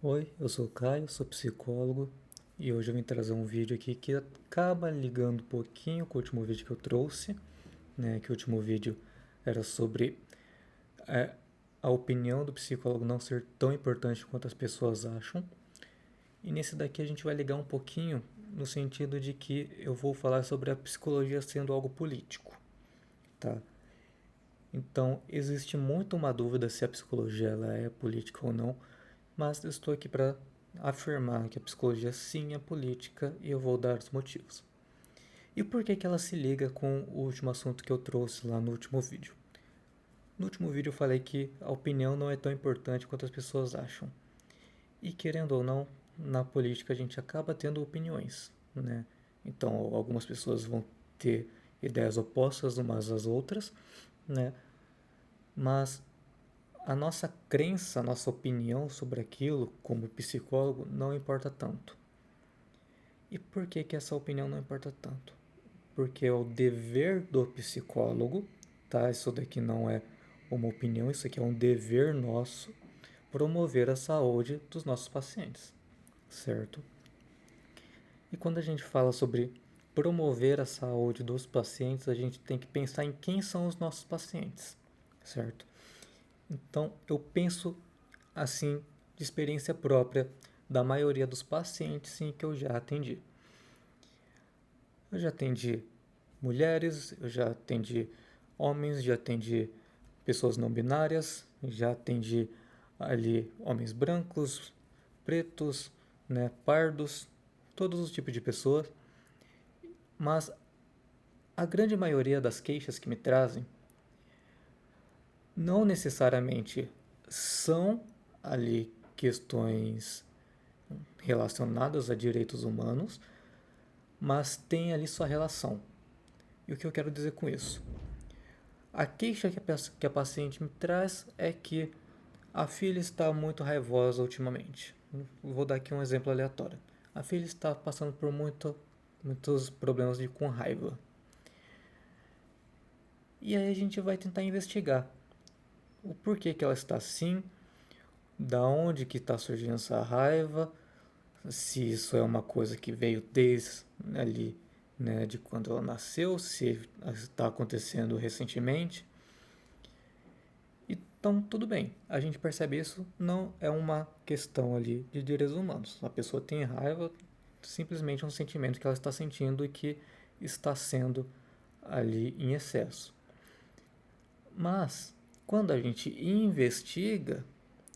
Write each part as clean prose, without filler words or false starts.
Oi, eu sou o Caio, sou psicólogo e hoje eu vim trazer um vídeo aqui que acaba ligando um pouquinho com o último vídeo que eu trouxe, né? Que o último vídeo era sobre é, a opinião do psicólogo não ser tão importante quanto as pessoas acham. E nesse daqui a gente vai ligar um pouquinho no sentido de que eu vou falar sobre a psicologia sendo algo político, tá? Então, existe muito uma dúvida se a psicologia ela é política ou não, mas eu estou aqui para afirmar que a psicologia sim é política e eu vou dar os motivos. E por que ela se liga com o último assunto que eu trouxe lá no último vídeo? No último vídeo eu falei que a opinião não é tão importante quanto as pessoas acham. E querendo ou não, na política a gente acaba tendo opiniões, né? Então algumas pessoas vão ter ideias opostas umas às outras, né? Mas a nossa crença, a nossa opinião sobre aquilo, como psicólogo, não importa tanto. E por que que essa opinião não importa tanto? Porque é o dever do psicólogo, tá? Isso daqui não é uma opinião, isso aqui é um dever nosso promover a saúde dos nossos pacientes, certo? E quando a gente fala sobre promover a saúde dos pacientes, a gente tem que pensar em quem são os nossos pacientes, certo? Então, eu penso assim, de experiência própria da maioria dos pacientes em que eu já atendi. Eu já atendi mulheres, eu já atendi homens, já atendi pessoas não binárias, já atendi ali homens brancos, pretos, né, pardos, todos os tipos de pessoas, mas a grande maioria das queixas que me trazem não necessariamente são ali questões relacionadas a direitos humanos, mas tem ali sua relação. E o que eu quero dizer com isso? A queixa que a paciente me traz é que a filha está muito raivosa ultimamente. Vou dar aqui um exemplo aleatório. A filha está passando por muitos problemas com raiva. E aí a gente vai tentar investigar o porquê que ela está assim, da onde que está surgindo essa raiva, se isso é uma coisa que veio desde ali, né, de quando ela nasceu, se está acontecendo recentemente. Então, tudo bem, a gente percebe isso, não é uma questão ali de direitos humanos. A pessoa tem raiva, simplesmente é um sentimento que ela está sentindo e que está sendo ali em excesso. Mas, quando a gente investiga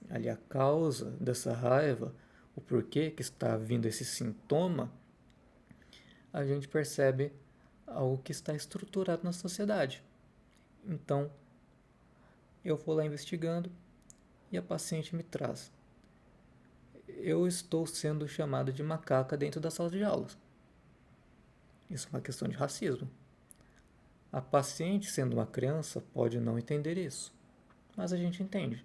ali a causa dessa raiva, o porquê que está vindo esse sintoma, a gente percebe algo que está estruturado na sociedade. Então, eu vou lá investigando e a paciente me traz: eu estou sendo chamada de macaca dentro da sala de aula. Isso é uma questão de racismo. A paciente, sendo uma criança, pode não entender isso, mas a gente entende.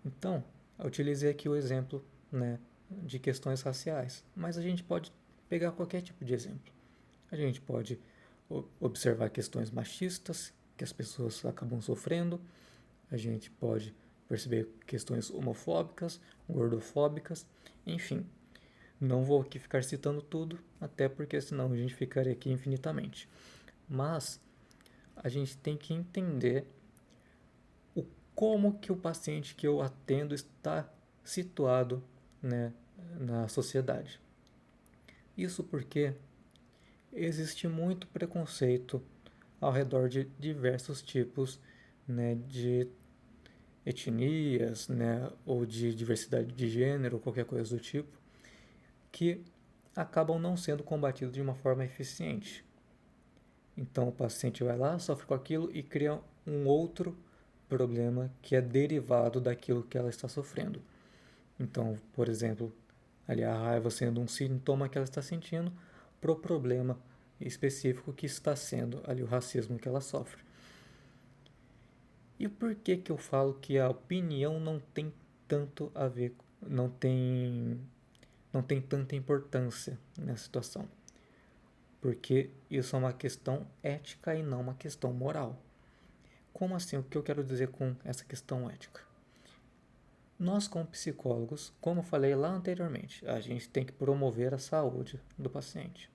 Então, eu utilizei aqui o exemplo, né, de questões raciais, mas a gente pode pegar qualquer tipo de exemplo. A gente pode observar questões machistas que as pessoas acabam sofrendo, a gente pode perceber questões homofóbicas, gordofóbicas, enfim. Não vou aqui ficar citando tudo, até porque senão a gente ficaria aqui infinitamente. Mas a gente tem que entender o como que o paciente que eu atendo está situado, né, na sociedade. Isso porque existe muito preconceito ao redor de diversos tipos, né, de etnias, né, ou de diversidade de gênero, ou qualquer coisa do tipo, que acabam não sendo combatidos de uma forma eficiente. Então o paciente vai lá, sofre com aquilo e cria um outro problema que é derivado daquilo que ela está sofrendo. Então, por exemplo, ali a raiva sendo um sintoma que ela está sentindo pro problema específico que está sendo ali o racismo que ela sofre. E por que que eu falo que a opinião não tem tanto a ver, não tem tanta importância nessa situação? Porque isso é uma questão ética e não uma questão moral. Como assim? O que eu quero dizer com essa questão ética? Nós, como psicólogos, como eu falei lá anteriormente, a gente tem que promover a saúde do paciente.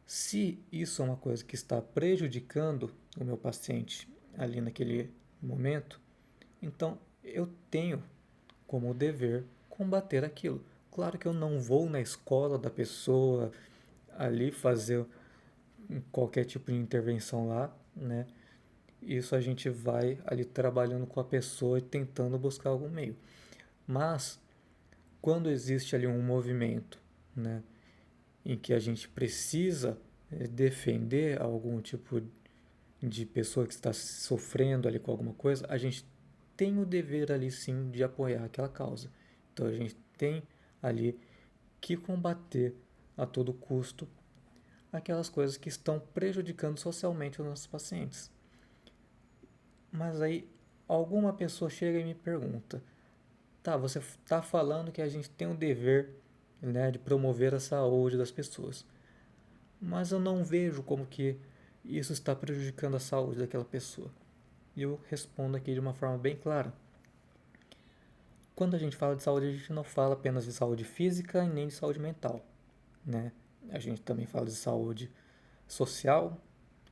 Se isso é uma coisa que está prejudicando o meu paciente ali naquele momento, então eu tenho como dever combater aquilo. Claro que eu não vou na escola da pessoa ali fazer qualquer tipo de intervenção lá, né? Isso a gente vai ali trabalhando com a pessoa e tentando buscar algum meio. Mas quando existe ali um movimento, né, em que a gente precisa defender algum tipo de pessoa que está sofrendo ali com alguma coisa, a gente tem o dever ali sim de apoiar aquela causa. Então a gente tem ali que combater a todo custo aquelas coisas que estão prejudicando socialmente os nossos pacientes. Mas aí alguma pessoa chega e me pergunta: tá, você está falando que a gente tem o dever, né, de promover a saúde das pessoas, mas eu não vejo como que isso está prejudicando a saúde daquela pessoa. E eu respondo aqui de uma forma bem clara. Quando a gente fala de saúde, a gente não fala apenas de saúde física e nem de saúde mental, né? A gente também fala de saúde social,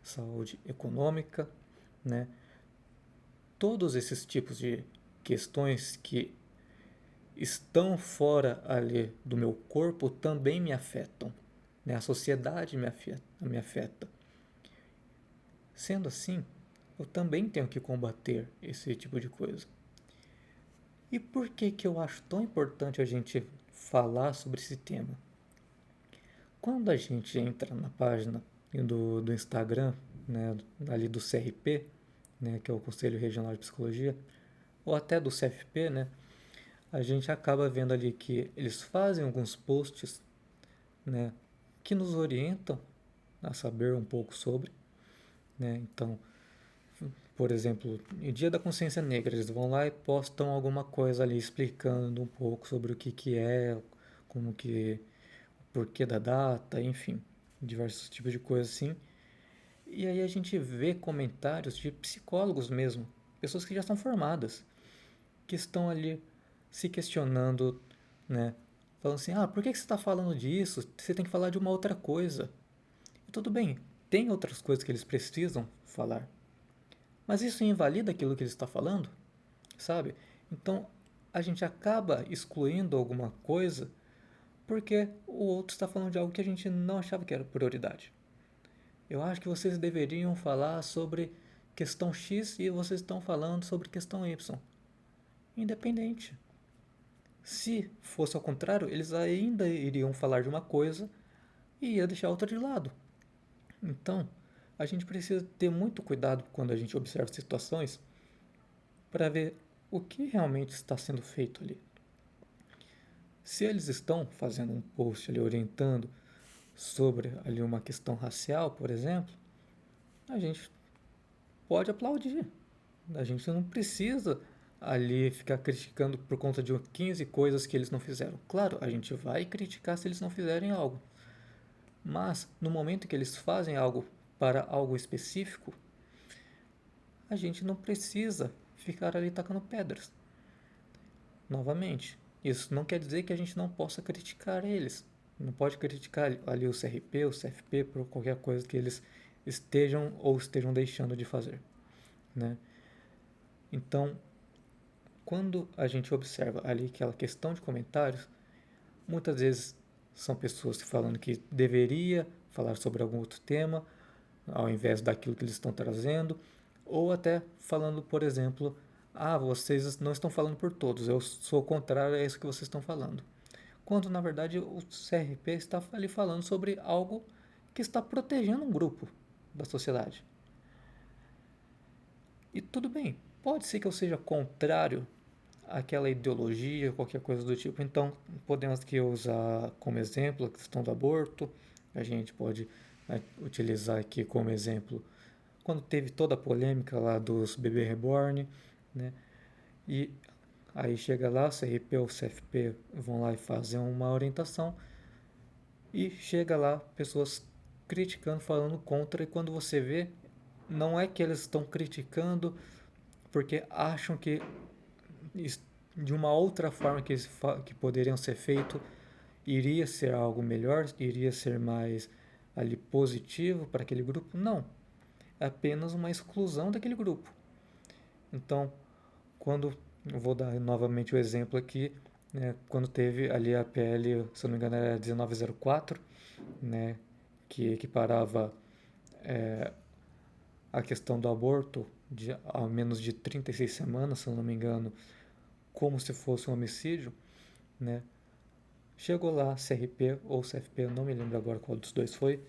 saúde econômica, né? Todos esses tipos de questões que estão fora ali do meu corpo também me afetam, né? A sociedade me afeta. Sendo assim, eu também tenho que combater esse tipo de coisa. E por que que eu acho tão importante a gente falar sobre esse tema? Quando a gente entra na página do Instagram, né, ali do CRP, né, que é o Conselho Regional de Psicologia, ou até do CFP, né, a gente acaba vendo ali que eles fazem alguns posts, né, que nos orientam a saber um pouco sobre, né, então, por exemplo, em Dia da Consciência Negra, eles vão lá e postam alguma coisa ali explicando um pouco sobre o que que é, como que, o porquê da data, enfim, diversos tipos de coisas assim. E aí a gente vê comentários de psicólogos mesmo, pessoas que já estão formadas, que estão ali se questionando, né? Falando assim, ah, por que você está falando disso? Você tem que falar de uma outra coisa. E tudo bem, tem outras coisas que eles precisam falar. Mas isso invalida aquilo que ele está falando, sabe? Então a gente acaba excluindo alguma coisa porque o outro está falando de algo que a gente não achava que era prioridade. Eu acho que vocês deveriam falar sobre questão X e vocês estão falando sobre questão Y. Independente. Se fosse ao contrário, eles ainda iriam falar de uma coisa e ia deixar a outra de lado. Então, a gente precisa ter muito cuidado quando a gente observa situações para ver o que realmente está sendo feito ali. Se eles estão fazendo um post ali orientando sobre ali uma questão racial, por exemplo, a gente pode aplaudir. A gente não precisa ali ficar criticando por conta de 15 coisas que eles não fizeram. Claro, a gente vai criticar se eles não fizerem algo. Mas no momento que eles fazem algo para algo específico, a gente não precisa ficar ali tacando pedras. Novamente, isso não quer dizer que a gente não possa criticar eles. Não pode criticar ali o CRP, o CFP por qualquer coisa que eles estejam deixando de fazer, né? Então, quando a gente observa ali aquela questão de comentários, muitas vezes são pessoas falando que deveria falar sobre algum outro tema, ao invés daquilo que eles estão trazendo, ou até falando, por exemplo, ah, vocês não estão falando por todos, eu sou contrário a isso que vocês estão falando. Quando na verdade o CRP está ali falando sobre algo que está protegendo um grupo da sociedade. E tudo bem, pode ser que eu seja contrário àquela ideologia, qualquer coisa do tipo. Então, podemos aqui usar como exemplo a questão do aborto. A gente pode, né, utilizar aqui como exemplo quando teve toda a polêmica lá dos bebês reborn, né? E aí chega lá, o CRP ou o CFP vão lá e fazem uma orientação e chega lá pessoas criticando, falando contra, e quando você vê, não é que eles estão criticando porque acham que de uma outra forma que poderiam ser feito, iria ser algo melhor, iria ser mais ali positivo para aquele grupo? Não, é apenas uma exclusão daquele grupo. Então, quando eu vou dar novamente o exemplo aqui, né, quando teve ali a PL, se eu não me engano era 1904, né, que equiparava a questão do aborto de a menos de 36 semanas, se eu não me engano, como se fosse um homicídio, né? Chegou lá, CRP ou CFP, eu não me lembro agora qual dos dois foi,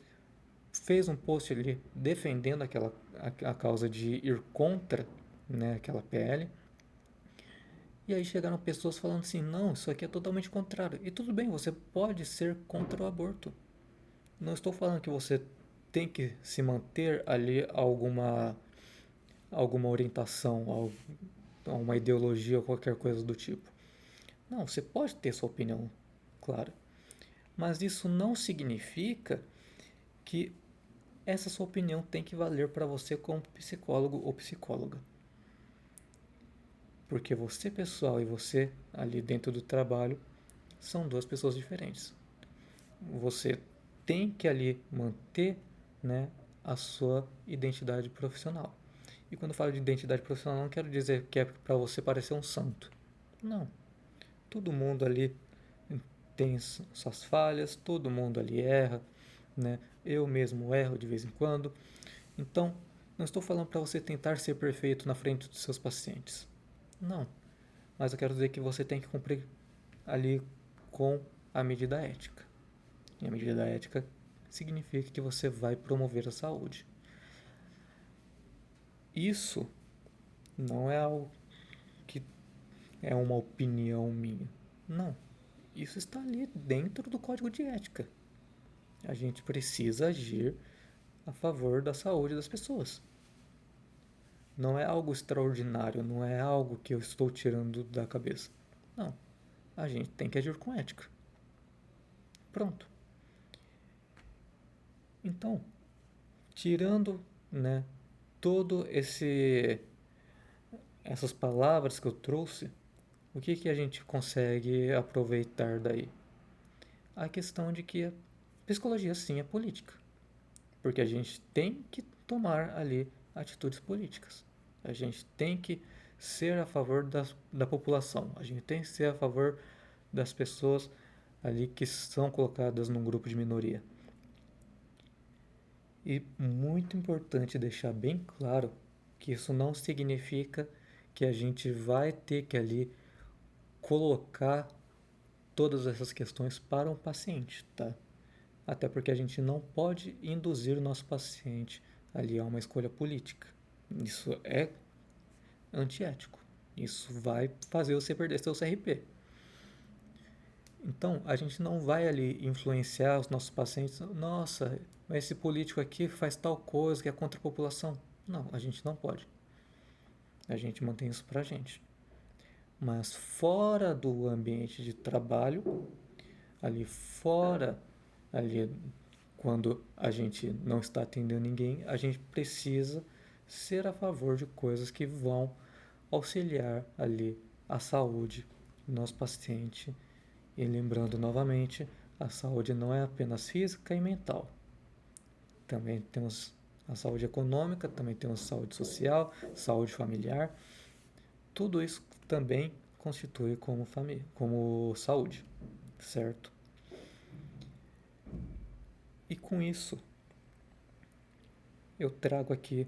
fez um post ali defendendo a causa de ir contra, né, aquela PL. E aí chegaram pessoas falando assim, não, isso aqui é totalmente contrário. E tudo bem, você pode ser contra o aborto. Não estou falando que você tem que se manter ali alguma orientação, alguma ideologia ou qualquer coisa do tipo. Não, você pode ter sua opinião, claro. Mas isso não significa que essa sua opinião tem que valer para você como psicólogo ou psicóloga. Porque você pessoal e você ali dentro do trabalho são duas pessoas diferentes. Você tem que ali manter, né, a sua identidade profissional. E quando eu falo de identidade profissional, não quero dizer que é para você parecer um santo. Não. Todo mundo ali tem suas falhas, todo mundo ali erra, né? Eu mesmo erro de vez em quando. Então, não estou falando para você tentar ser perfeito na frente dos seus pacientes. Não. Mas eu quero dizer que você tem que cumprir ali com a medida ética. E a medida ética significa que você vai promover a saúde. Isso não é algo que é uma opinião minha. Não. Isso está ali dentro do código de ética. A gente precisa agir a favor da saúde das pessoas. Não é algo extraordinário, não é algo que eu estou tirando da cabeça. Não. A gente tem que agir com ética. Pronto. Então, tirando, né, todo essas palavras que eu trouxe, o que a gente consegue aproveitar daí? A questão de que a psicologia sim é política, porque a gente tem que tomar ali atitudes políticas. A gente tem que ser a favor da população, a gente tem que ser a favor das pessoas ali que são colocadas num grupo de minoria. E muito importante deixar bem claro que isso não significa que a gente vai ter que ali colocar todas essas questões para um paciente, tá? Até porque a gente não pode induzir o nosso paciente ali a uma escolha política. Isso é antiético. Isso vai fazer você perder seu CRP. Então, a gente não vai ali influenciar os nossos pacientes. Nossa, esse político aqui faz tal coisa que é contra a população. Não, a gente não pode. A gente mantém isso pra gente. Mas fora do ambiente de trabalho, ali fora, ali quando a gente não está atendendo ninguém, a gente precisa ser a favor de coisas que vão auxiliar ali a saúde do nosso paciente. E lembrando novamente, a saúde não é apenas física e mental. Também temos a saúde econômica, também temos saúde social, saúde familiar. Tudo isso também constitui como família, como saúde, certo? E com isso, eu trago aqui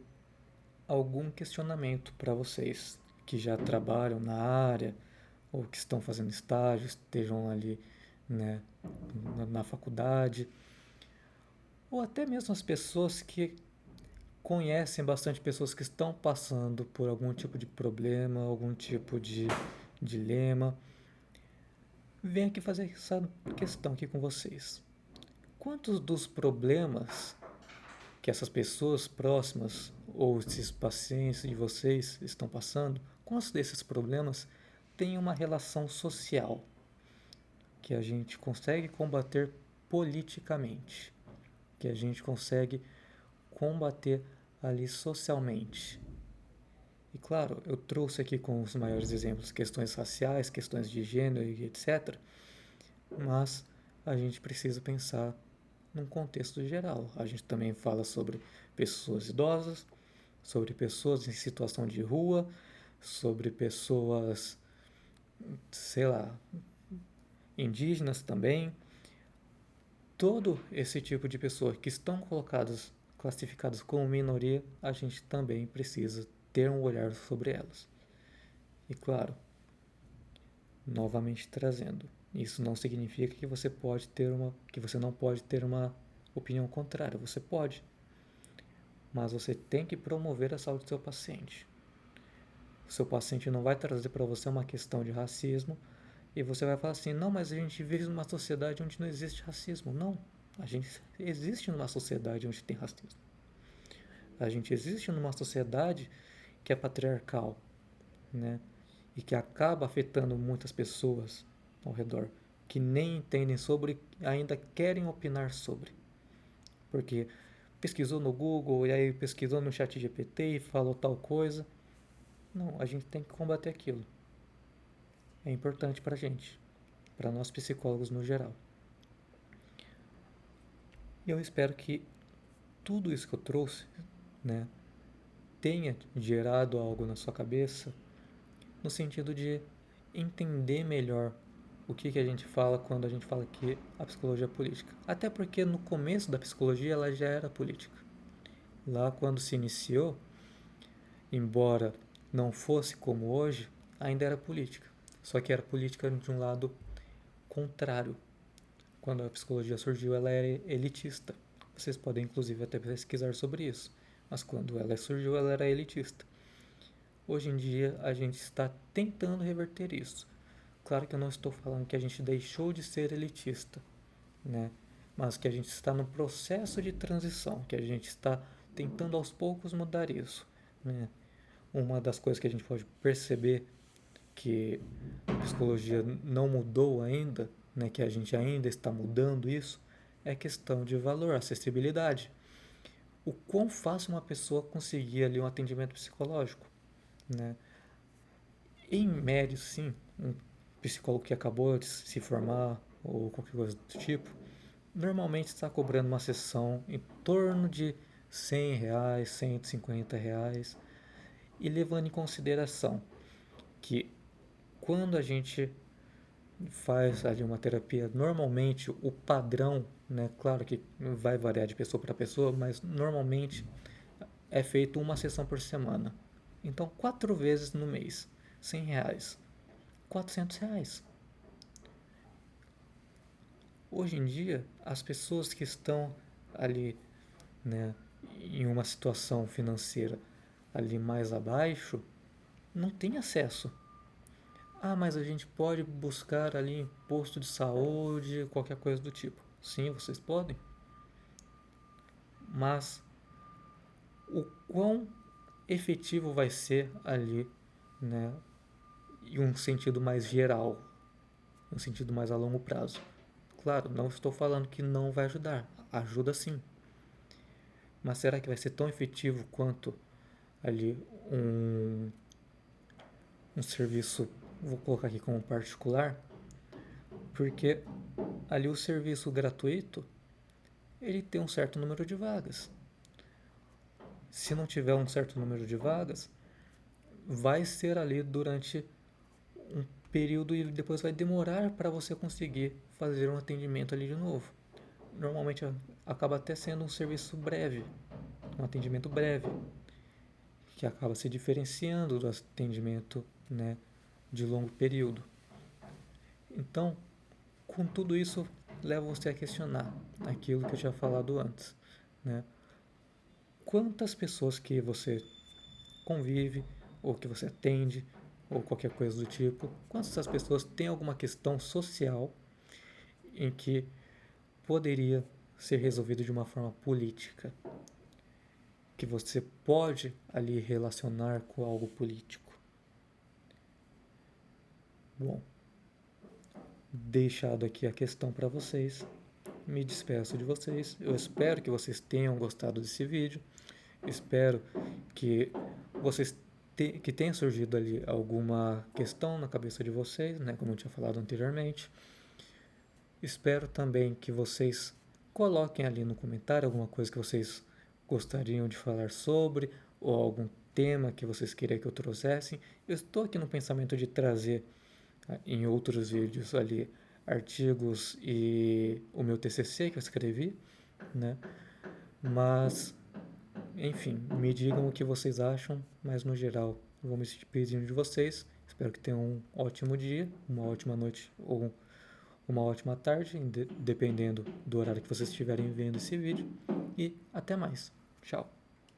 algum questionamento para vocês que já trabalham na área ou que estão fazendo estágio, estejam ali, né, na faculdade, ou até mesmo as pessoas que conhecem bastante pessoas que estão passando por algum tipo de problema, algum tipo de dilema. Venho aqui fazer essa questão aqui com vocês. Quantos dos problemas que essas pessoas próximas ou esses pacientes de vocês estão passando, quantos desses problemas têm uma relação social que a gente consegue combater politicamente, que a gente consegue combater ali socialmente E claro, eu trouxe aqui com os maiores exemplos questões raciais, questões de gênero e etc. Mas a gente precisa pensar num contexto geral. A gente também fala sobre pessoas idosas, sobre pessoas em situação de rua, sobre pessoas, sei lá, indígenas também. Todo esse tipo de pessoas que estão classificadas como minoria, a gente também precisa ter um olhar sobre elas. E claro, novamente trazendo, isso não significa que você não pode ter uma opinião contrária. Você pode, mas você tem que promover a saúde do seu paciente. O seu paciente não vai trazer para você uma questão de racismo e você vai falar assim: não, mas a gente vive numa sociedade onde não existe racismo. Não, a gente existe numa sociedade onde tem racismo. A gente existe numa sociedade que é patriarcal, né? E que acaba afetando muitas pessoas ao redor que nem entendem sobre, ainda querem opinar sobre. Porque pesquisou no Google e aí pesquisou no chat GPT e falou tal coisa. Não, a gente tem que combater aquilo. É importante pra gente, para nós psicólogos no geral. E eu espero que tudo isso que eu trouxe, né, tenha gerado algo na sua cabeça, no sentido de entender melhor o que a gente fala quando a gente fala que a psicologia é política. Até porque no começo da psicologia ela já era política. Lá quando se iniciou, embora não fosse como hoje, ainda era política. Só que era política de um lado contrário. Quando a psicologia surgiu, ela era elitista. Vocês podem inclusive até pesquisar sobre isso. Mas quando ela surgiu, ela era elitista. Hoje em dia, a gente está tentando reverter isso. Claro que eu não estou falando que a gente deixou de ser elitista, né? Mas que a gente está no processo de transição, que a gente está tentando aos poucos mudar isso, né? Uma das coisas que a gente pode perceber que a psicologia não mudou ainda, né, que a gente ainda está mudando isso, é a questão de valor, acessibilidade. O quão fácil uma pessoa conseguir ali um atendimento psicológico, né? Em média, sim, um psicólogo que acabou de se formar ou qualquer coisa do tipo, normalmente está cobrando uma sessão em torno de R$ 100, R$ 150, e levando em consideração que quando a gente faz ali uma terapia, normalmente o padrão, né, claro que vai variar de pessoa para pessoa, mas normalmente é feito uma sessão por semana. Então, 4 vezes no mês, R$ 100, R$ 400. Hoje em dia, as pessoas que estão ali, né, em uma situação financeira ali mais abaixo, não têm acesso. Ah, mas a gente pode buscar ali em posto de saúde, qualquer coisa do tipo. Sim, vocês podem. Mas o quão efetivo vai ser ali, né, em um sentido mais geral, em um sentido mais a longo prazo. Claro, não estou falando que não vai ajudar. Ajuda sim. Mas será que vai ser tão efetivo quanto ali um serviço, vou colocar aqui como particular, porque ali o serviço gratuito, ele tem um certo número de vagas. Se não tiver um certo número de vagas, vai ser ali durante um período e depois vai demorar para você conseguir fazer um atendimento ali de novo. Normalmente acaba até sendo um serviço breve, um atendimento breve, que acaba se diferenciando do atendimento, né, de longo período. Então, com tudo isso, leva você a questionar aquilo que eu tinha falado antes, né? Quantas pessoas que você convive, ou que você atende, ou qualquer coisa do tipo, quantas dessas pessoas têm alguma questão social em que poderia ser resolvido de uma forma política, que você pode ali relacionar com algo político? Bom, deixado aqui a questão para vocês, me despeço de vocês. Eu espero que vocês tenham gostado desse vídeo. Espero que vocês que tenha surgido ali alguma questão na cabeça de vocês, né, como eu tinha falado anteriormente. Espero também que vocês coloquem ali no comentário alguma coisa que vocês gostariam de falar sobre, ou algum tema que vocês queriam que eu trouxesse. Eu estou aqui no pensamento de trazer em outros vídeos ali artigos e o meu TCC que eu escrevi, né? Mas, enfim, me digam o que vocês acham, mas no geral, eu vou me despedindo de vocês. Espero que tenham um ótimo dia, uma ótima noite ou uma ótima tarde, dependendo do horário que vocês estiverem vendo esse vídeo. E até mais. Tchau.